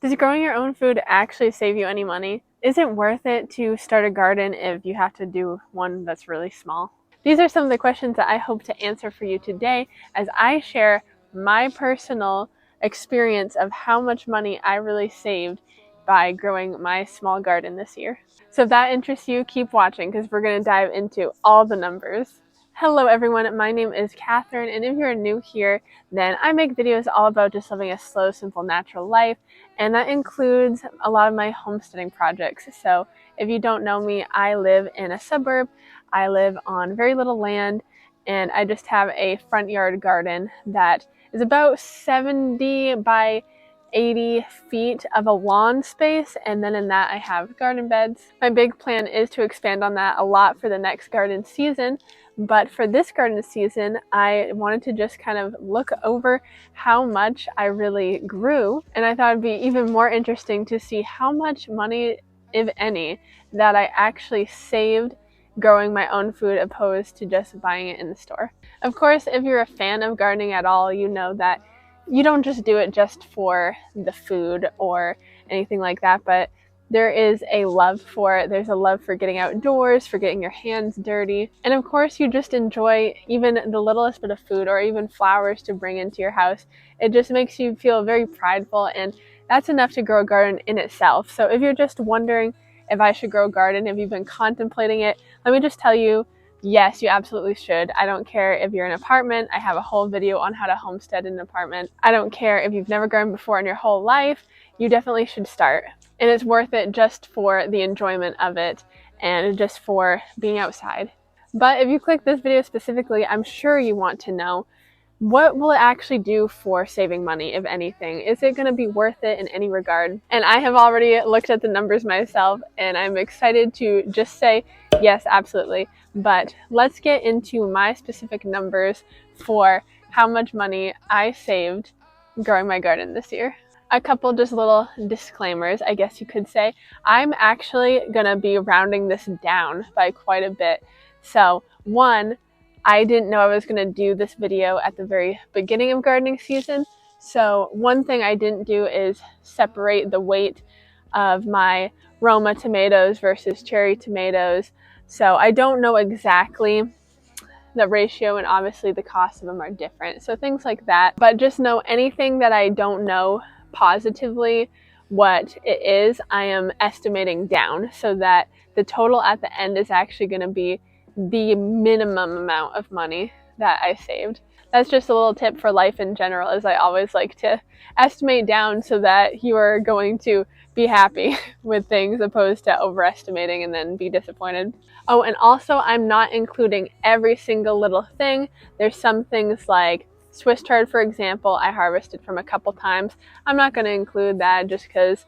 Does growing your own food actually save you any money? Is it worth it to start a garden if you have to do one that's really small? These are some of the questions that I hope to answer for you today as I share my personal experience of how much money I really saved by growing my small garden this year. So if that interests you, keep watching because we're going to dive into all the numbers. Hello everyone, my name is Catherine, and if you're new here, then I make videos all about just living a slow, simple, natural life, and that includes a lot of my homesteading projects. So if you don't know me, I live in a suburb, I live on very little land, and I just have a front yard garden that is about 70 by 80 feet of a lawn space, and then in that I have garden beds. My big plan is to expand on that a lot for the next garden season, but for this garden season I wanted to just kind of look over how much I really grew, and I thought it'd be even more interesting to see how much money, if any, that I actually saved growing my own food opposed to just buying it in the store. Of course, if you're a fan of gardening at all, you know that you don't just do it just for the food or anything like that, but there is a love for it. There's a love for getting outdoors, for getting your hands dirty. And of course, you just enjoy even the littlest bit of food or even flowers to bring into your house. It just makes you feel very prideful, and that's enough to grow a garden in itself. So if you're just wondering if I should grow a garden, if you've been contemplating it, let me just tell you, yes, you absolutely should. I don't care if you're in an apartment. I have a whole video on how to homestead in an apartment. I don't care if you've never grown before in your whole life. You definitely should start. And it's worth it just for the enjoyment of it and just for being outside. But if you click this video specifically, I'm sure you want to know, what will it actually do for saving money, if anything? Is it going to be worth it in any regard? And I have already looked at the numbers myself, and I'm excited to just say, yes, absolutely. But let's get into my specific numbers for how much money I saved growing my garden this year. A couple just little disclaimers, I guess you could say. I'm actually going to be rounding this down by quite a bit. So, one, I didn't know I was going to do this video at the very beginning of gardening season. So one thing I didn't do is separate the weight of my Roma tomatoes versus cherry tomatoes. So I don't know exactly the ratio, and obviously the cost of them are different. So things like that. But just know anything that I don't know positively what it is, I am estimating down so that the total at the end is actually going to be the minimum amount of money that I saved. That's just a little tip for life in general, as I always like to estimate down so that you are going to be happy with things opposed to overestimating and then be disappointed. Oh, and also I'm not including every single little thing. There's some things like Swiss chard, for example, I harvested from a couple times. I'm not going to include that just because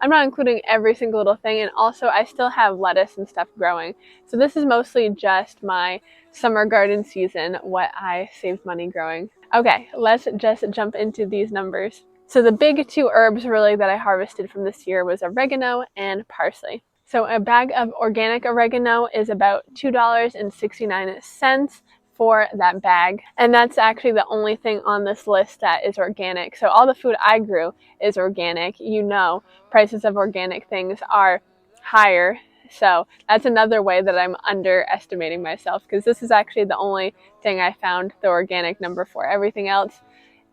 I'm not including every single little thing, and also I still have lettuce and stuff growing. So this is mostly just my summer garden season, what I saved money growing. Okay, let's just jump into these numbers. So the big two herbs really that I harvested from this year was oregano and parsley. So a bag of organic oregano is about $2.69 for that bag, and that's actually the only thing on this list that is organic. So all the food I grew is organic. You know, prices of organic things are higher, so that's another way that I'm underestimating myself, because this is actually the only thing I found the organic number for. Everything else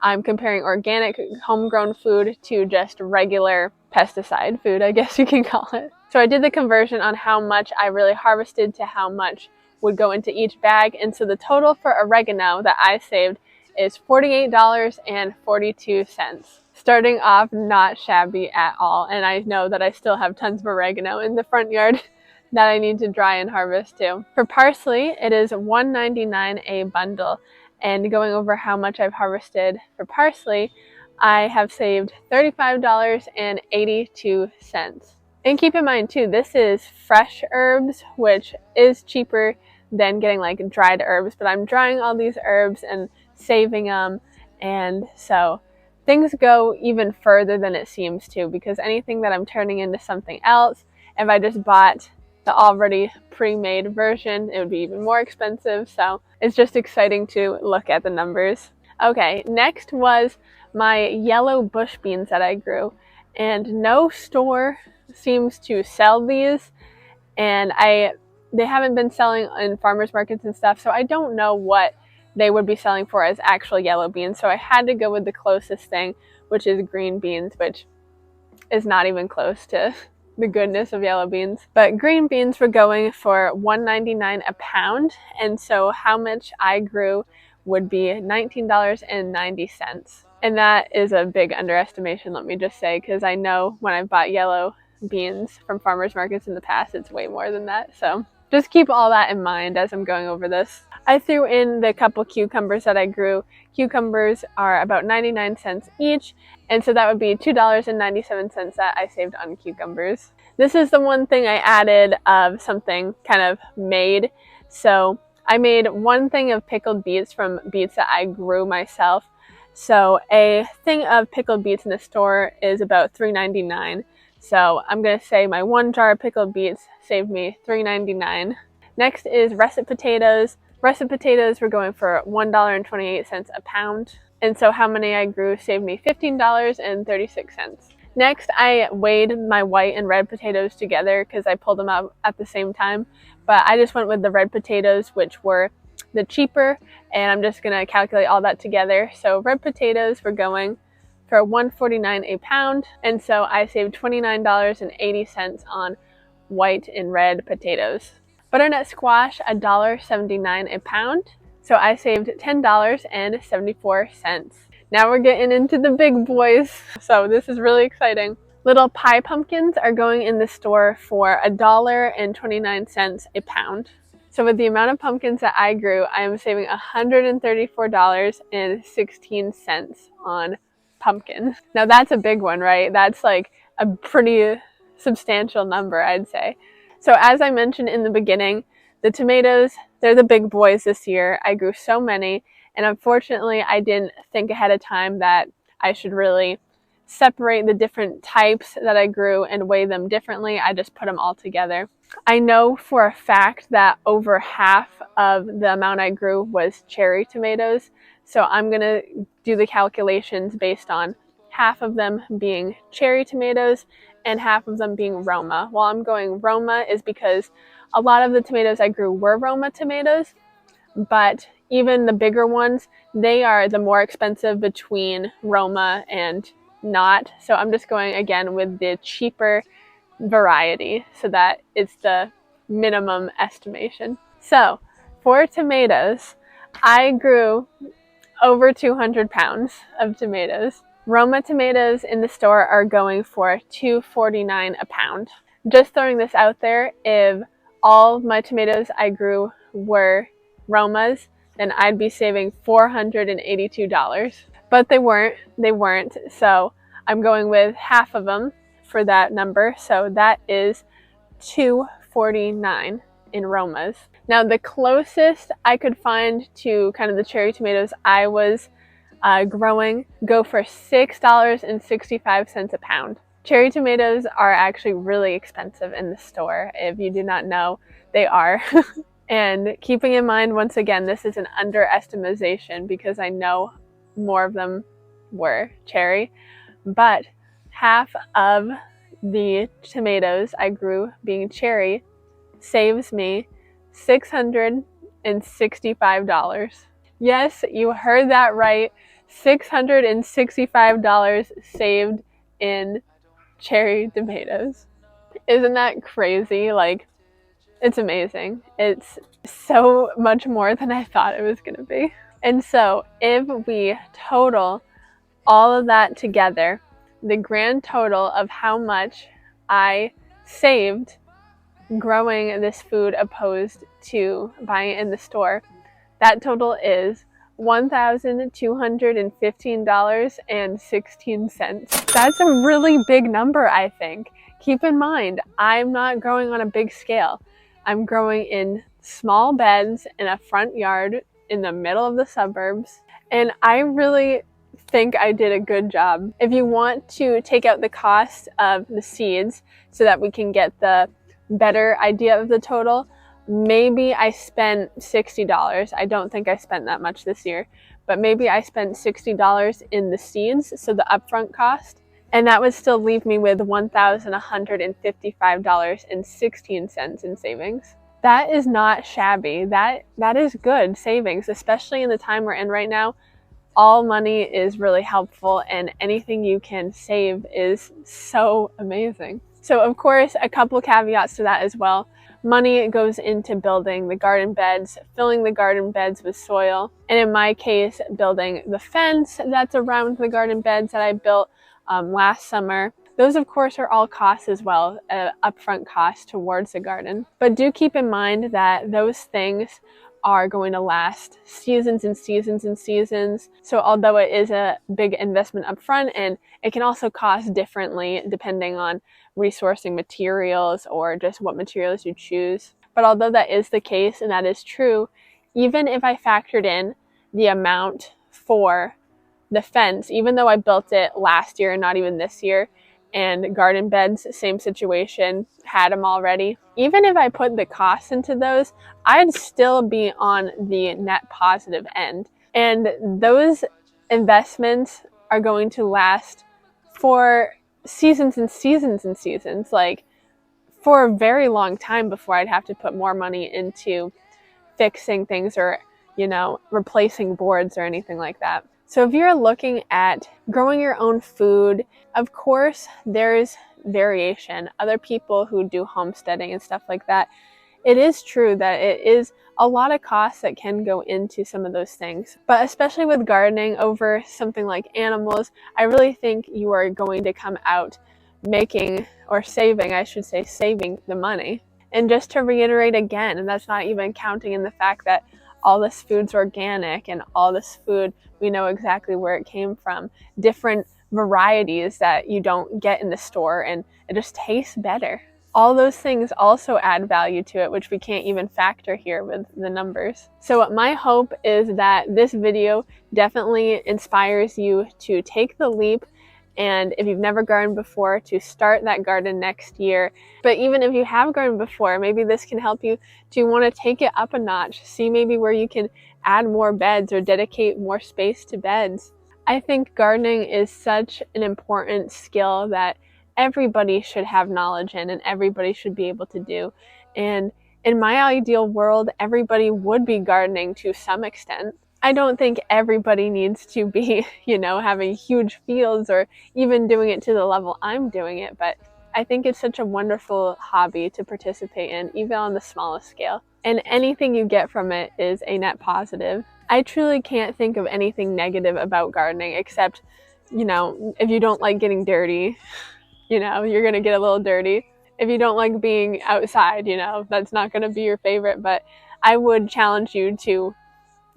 I'm comparing organic homegrown food to just regular pesticide food, I guess you can call it. So I did the conversion on how much I really harvested to how much would go into each bag, and so the total for oregano that I saved is $48.42. Starting off not shabby at all, and I know that I still have tons of oregano in the front yard that I need to dry and harvest too. For parsley, it is $1.99 a bundle, and going over how much I've harvested for parsley, I have saved $35.82. And keep in mind too, this is fresh herbs, which is cheaper than getting like dried herbs, but I'm drying all these herbs and saving them, and so things go even further than it seems to, because anything that I'm turning into something else, if I just bought the already pre-made version, it would be even more expensive. So it's just exciting to look at the numbers. Okay, next was my yellow bush beans that I grew. and no store seems to sell these, and they haven't been selling in farmers markets and stuff, so I don't know what they would be selling for as actual yellow beans. So I had to go with the closest thing, which is green beans, which is not even close to the goodness of yellow beans. But green beans were going for $1.99 a pound, and so how much I grew would be $19.90. And that is a big underestimation, let me just say, because I know when I've bought yellow beans from farmers markets in the past, it's way more than that. So just keep all that in mind as I'm going over this. I threw in the couple cucumbers that I grew. Cucumbers are about 99 cents each, and so that would be $2.97 that I saved on cucumbers. This is the one thing I added of something kind of made. So I made one thing of pickled beets from beets that I grew myself. So a thing of pickled beets in the store is about $3.99. So I'm going to say my one jar of pickled beets saved me $3.99. Next is russet potatoes. Russet potatoes were going for $1.28 a pound. And so how many I grew saved me $15.36. Next, I weighed my white and red potatoes together because I pulled them out at the same time. But I just went with the red potatoes, which were the cheaper, and I'm just going to calculate all that together. So red potatoes were going for $1.49 a pound, and so I saved $29.80 on white and red potatoes. Butternut squash, $1.79 a pound, so I saved $10.74. Now we're getting into the big boys, so this is really exciting. Little pie pumpkins are going in the store for $1.29 a pound. So with the amount of pumpkins that I grew, I am saving $134.16 on pumpkins. Now that's a big one, right? That's like a pretty substantial number, I'd say. So as I mentioned in the beginning, the tomatoes, they're the big boys this year. I grew so many, and unfortunately I didn't think ahead of time that I should really separate the different types that I grew and weigh them differently. I just put them all together. I know for a fact that over half of the amount I grew was cherry tomatoes, so I'm going to do the calculations based on half of them being cherry tomatoes and half of them being Roma. Well, I'm going Roma is because a lot of the tomatoes I grew were Roma tomatoes, but even the bigger ones, they are the more expensive between Roma and not. So I'm just going again with the cheaper variety so that it's the minimum estimation. So for tomatoes, I grew over 200 pounds of tomatoes. Roma tomatoes in the store are going for $2.49 a pound. Just throwing this out there, if all my tomatoes I grew were Romas, then I'd be saving $482. But they weren't, so I'm going with half of them for that number, so that is $2.49 in Romas. Now the closest I could find to kind of the cherry tomatoes I was growing go for $6.65 a pound. Cherry tomatoes are actually really expensive in the store. If you do not know, they are. And keeping in mind, once again, this is an underestimation because I know more of them were cherry, but half of the tomatoes I grew being cherry saves me $665. Yes, you heard that right. $665 saved in cherry tomatoes. Isn't that crazy? Like, it's amazing. It's so much more than I thought it was going to be. And so if we total all of that together, the grand total of how much I saved growing this food opposed to buying it in the store, that total is $1,215.16. That's a really big number, I think. Keep in mind, I'm not growing on a big scale. I'm growing in small beds in a front yard in the middle of the suburbs, and I really think I did a good job. If you want to take out the cost of the seeds so that we can get the better idea of the total, maybe I spent $60. I don't think I spent that much this year, but maybe I spent $60 in the seeds, so the upfront cost, And that would still leave me with $1,155.16 in savings. That is not shabby. That is good savings, especially in the time we're in right now. All money is really helpful, and anything you can save is so amazing. So of course, a couple caveats to that as well. Money goes into building the garden beds, filling the garden beds with soil, and in my case, building the fence that's around the garden beds that I built last summer. Those, of course, are all costs as well, upfront costs towards the garden. But do keep in mind that those things are going to last seasons and seasons and seasons. So although it is a big investment upfront, and it can also cost differently depending on resourcing materials or just what materials you choose. But although that is the case and that is true, even if I factored in the amount for the fence, even though I built it last year and not even this year, and garden beds, same situation, had them already. Even if I put the costs into those, I'd still be on the net positive end. And those investments are going to last for seasons and seasons and seasons, like for a very long time before I'd have to put more money into fixing things or, replacing boards or anything like that. So if you're looking at growing your own food, of course, there's variation. Other people who do homesteading and stuff like that, it is true that it is a lot of costs that can go into some of those things. But especially with gardening over something like animals, I really think you are going to come out saving the money. And just to reiterate again, and that's not even counting in the fact that all this food's organic and all this food, we know exactly where it came from. Different varieties that you don't get in the store, and it just tastes better. All those things also add value to it, which we can't even factor here with the numbers. So my hope is that this video definitely inspires you to take the leap, and if you've never gardened before, to start that garden next year. But even if you have gardened before, maybe this can help you to want to take it up a notch, see maybe where you can add more beds or dedicate more space to beds. I think gardening is such an important skill that everybody should have knowledge in and everybody should be able to do. And in my ideal world, everybody would be gardening to some extent. I don't think everybody needs to be, having huge fields or even doing it to the level I'm doing it, but I think it's such a wonderful hobby to participate in, even on the smallest scale. And anything you get from it is a net positive. I truly can't think of anything negative about gardening except, if you don't like getting dirty, you're going to get a little dirty. If you don't like being outside, that's not going to be your favorite, but I would challenge you to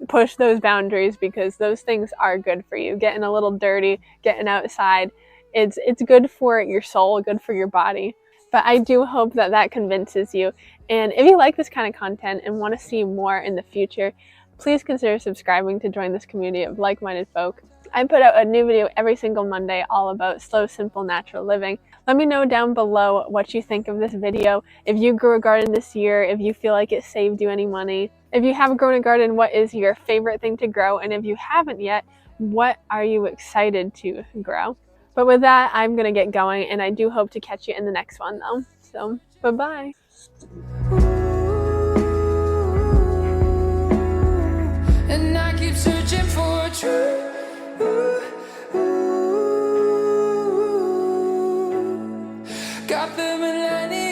push those boundaries because those things are good for you. Getting a little dirty, getting outside, it's good for your soul, good for your body. But I do hope that convinces you. And if you like this kind of content and want to see more in the future, please consider subscribing to join this community of like-minded folk. I put out a new video every single Monday all about slow, simple, natural living. Let me know down below what you think of this video. If you grew a garden this year, if you feel like it saved you any money. If you have grown a garden, what is your favorite thing to grow? And if you haven't yet, what are you excited to grow? But with that, I'm going to get going, and I do hope to catch you in the next one though. So, bye-bye. And I keep searching for truth. Got the millennium.